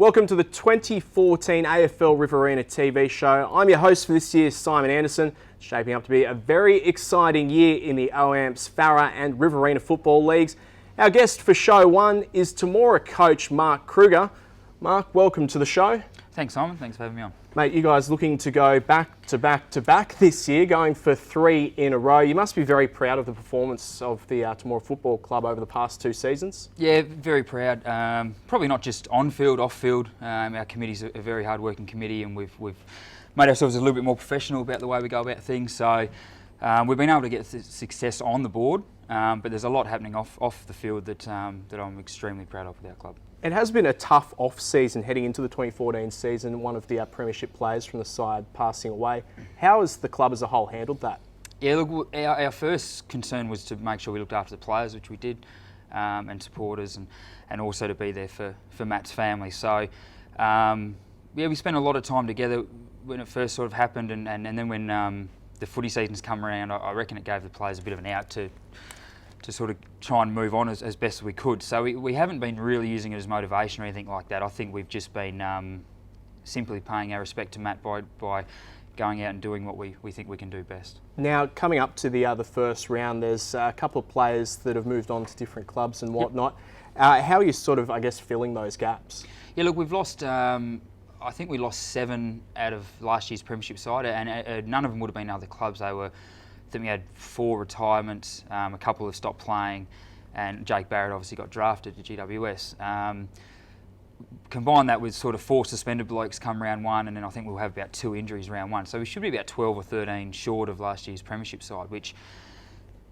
Welcome to the 2014 AFL Riverina TV show. I'm your host for this year, Simon Anderson. It's shaping up to be a very exciting year in the OAMPS, Farah and Riverina football leagues. Our guest for show one is Temora coach Mark Kruger. Mark, welcome to the show. Thanks, Simon. Thanks for having me on. Mate, you guys looking to go back to back this year, going for 3 in a row. You must be very proud of the performance of the Temora Football Club over the past 2 seasons. Yeah, very proud. Probably not just on field, off field. Our committee's a very hard working committee, and we've made ourselves a little bit more professional about the way we go about things. So we've been able to get success on the board, but there's a lot happening off the field that I'm extremely proud of with our club. It has been a tough off-season heading into the 2014 season, one of the premiership players from the side passing away. How has the club as a whole handled that? Yeah, look, our first concern was to make sure we looked after the players, which we did, and supporters, and also to be there for Matt's family. So, yeah, we spent a lot of time together when it first sort of happened, and then when the footy seasons come around, I reckon it gave the players a bit of an out to sort of try and move on as best as we could. So we haven't been really using it as motivation or anything like that. I think we've just been simply paying our respect to Matt by going out and doing what we think we can do best. Now, coming up to the first round, there's a couple of players that have moved on to different clubs and whatnot. Yep. How are you sort of, I guess, filling those gaps? Yeah, look, we've lost, I think we lost 7 out of last year's premiership side, and none of them would have been other clubs. I think we had 4 retirements, a couple have stopped playing, and Jake Barrett obviously got drafted to GWS. Combine that with sort of 4 suspended blokes come round 1, and then I think we'll have about 2 injuries round 1. So we should be about 12 or 13 short of last year's premiership side, which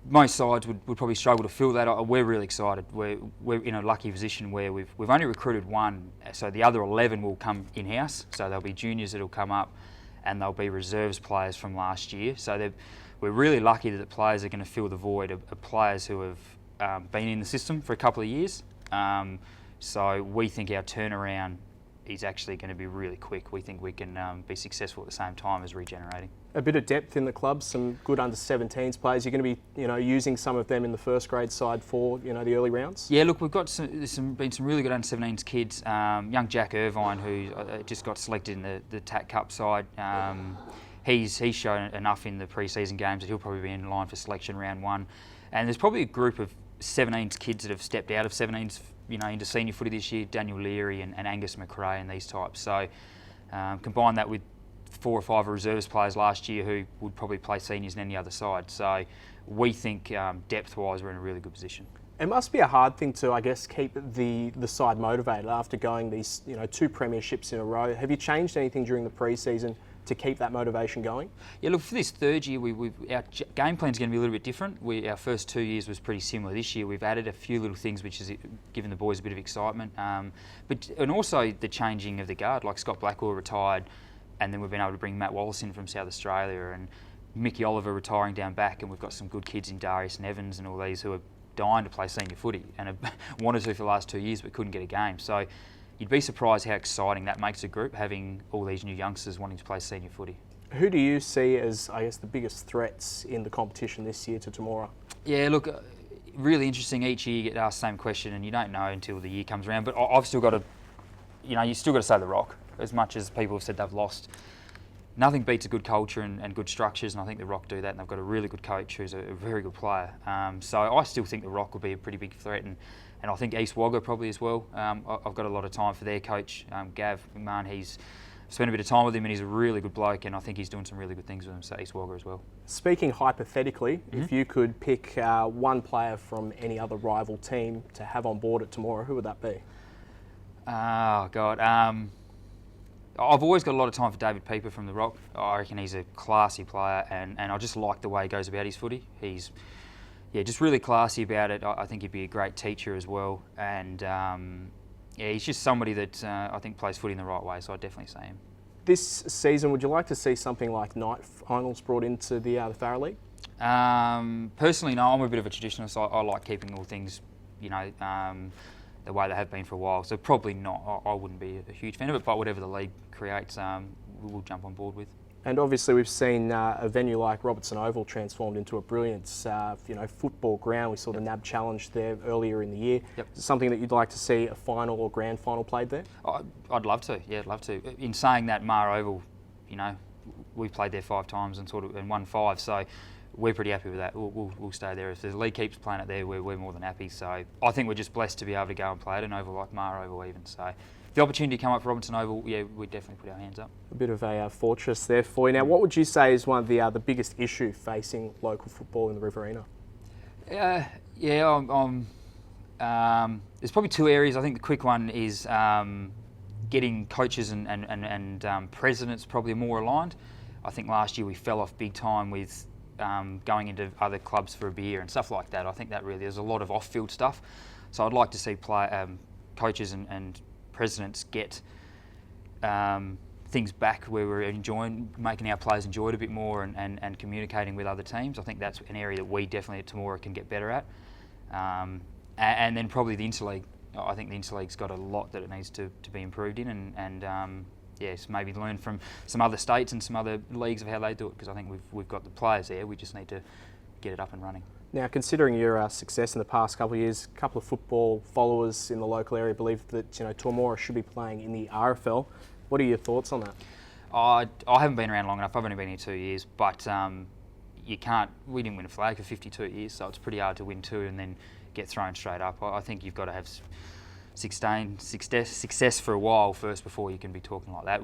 most sides would probably struggle to fill that. We're really excited. We're in a lucky position where we've only recruited 1, so the other 11 will come in-house. So there'll be juniors that'll come up, and there'll be reserves players from last year. So we're really lucky that the players are going to fill the void of players who have been in the system for a couple of years. So we think our turnaround is actually going to be really quick. We think we can be successful at the same time as regenerating. A bit of depth in the club, some good under-17s players. You're going to be, using some of them in the first grade side for, the early rounds. Yeah, look, we've got there's been some really good under-17s kids. Young Jack Irvine, who just got selected in the TAC Cup side. He's shown enough in the pre-season games that he'll probably be in line for selection round 1. And there's probably a group of 17s kids that have stepped out of 17s, into senior footy this year, Daniel Leary and Angus McRae and these types. So combine that with 4 or 5 reserves players last year who would probably play seniors in any other side. So we think depth-wise we're in a really good position. It must be a hard thing to, I guess, keep the side motivated after going these 2 premierships in a row. Have you changed anything during the pre-season to keep that motivation going? Yeah, look, for this third year, our game plan's going to be a little bit different. Our first 2 years was pretty similar. This year, we've added a few little things which has given the boys a bit of excitement. And also the changing of the guard, like Scott Blackwell retired, and then we've been able to bring Matt Wallace in from South Australia, and Mickey Oliver retiring down back, and we've got some good kids in Darius and Evans and all these who are dying to play senior footy and have wanted to for the last 2 years but couldn't get a game. So you'd be surprised how exciting that makes a group, having all these new youngsters wanting to play senior footy. Who do you see as, I guess, the biggest threats in the competition this year to Temora? Yeah, look, really interesting. Each year you get asked the same question and you don't know until the year comes around. But I've still got to, you still got to say the Rock. As much as people have said they've lost, nothing beats a good culture and good structures, and I think the Rock do that, and they've got a really good coach who's a very good player. So I still think the Rock will be a pretty big threat, and I think East Wagga probably as well. I've got a lot of time for their coach, Gav McMahon. He's spent a bit of time with him and he's a really good bloke, and I think he's doing some really good things with him, so East Wagga as well. Speaking hypothetically, if you could pick 1 player from any other rival team to have on board at Temora, who would that be? Oh, God. I've always got a lot of time for David Pieper from the Rock. I reckon he's a classy player, and I just like the way he goes about his footy. He's just really classy about it. I think he'd be a great teacher as well, and he's just somebody that I think plays footy in the right way, so I'd definitely say him. This season, would you like to see something like night finals brought into the Farah League? Personally, no. I'm a bit of a traditionalist. I like keeping all things, the way they have been for a while. So probably not. I wouldn't be a huge fan of it, but whatever the league creates, we'll jump on board with. And obviously we've seen a venue like Robertson Oval transformed into a brilliant football ground. We saw the NAB Challenge there earlier in the year. Yep. Is it something that you'd like to see a final or grand final played there? I'd love to. Yeah, I'd love to. In saying that, Mar Oval, we played there 5 times and won 5. So we're pretty happy with that. We'll stay there. If the league keeps playing it there, we're more than happy. So I think we're just blessed to be able to go and play at an oval like Mar Oval even. So if the opportunity to come up for Robinson Oval, yeah, we'd definitely put our hands up. A bit of a fortress there for you. Now, what would you say is one of the biggest issue facing local football in the Riverina? There's probably 2 areas. I think the quick one is getting coaches and presidents probably more aligned. I think last year we fell off big time with going into other clubs for a beer and stuff like that. I think that really there's a lot of off-field stuff. So I'd like to see coaches and presidents get things back where we're enjoying, making our players enjoy it a bit more and communicating with other teams. I think that's an area that we definitely at Temora can get better at. And then probably the Interleague. I think the Interleague's got a lot that it needs to be improved in and yes, maybe learn from some other states and some other leagues of how they do it, because I think we've got the players there. We just need to get it up and running. Now, considering your success in the past couple of years, a couple of football followers in the local area believe that Temora should be playing in the RFL. What are your thoughts on that? I haven't been around long enough. I've only been here 2 years, but we didn't win a flag for 52 years, so it's pretty hard to win 2 and then get thrown straight up. I think you've got to have sustained success for a while first before you can be talking like that.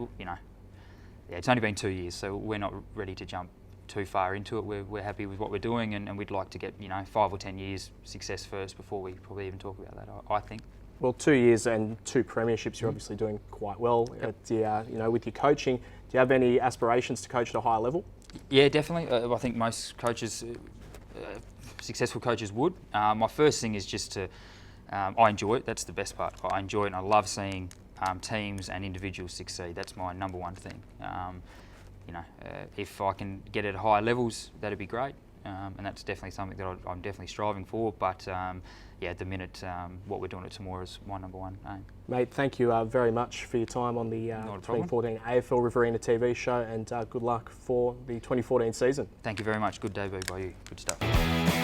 It's only been 2 years, so we're not ready to jump too far into it. We're happy with what we're doing, and we'd like to get 5 or 10 years success first before we probably even talk about that. I think. Well, 2 years and 2 premierships, you're obviously doing quite well. Yep. With your coaching, do you have any aspirations to coach at a higher level? Yeah, definitely. I think most coaches, successful coaches would. My first thing is just to, I enjoy it. That's the best part. I enjoy it, and I love seeing teams and individuals succeed. That's my number one thing. If I can get it at higher levels, that'd be great. And that's definitely something that I'm definitely striving for. But at the minute, what we're doing at Temora is my number one aim. Mate, thank you very much for your time on the 2014 AFL Riverina TV show, and good luck for the 2014 season. Thank you very much. Good debut by you. Good stuff.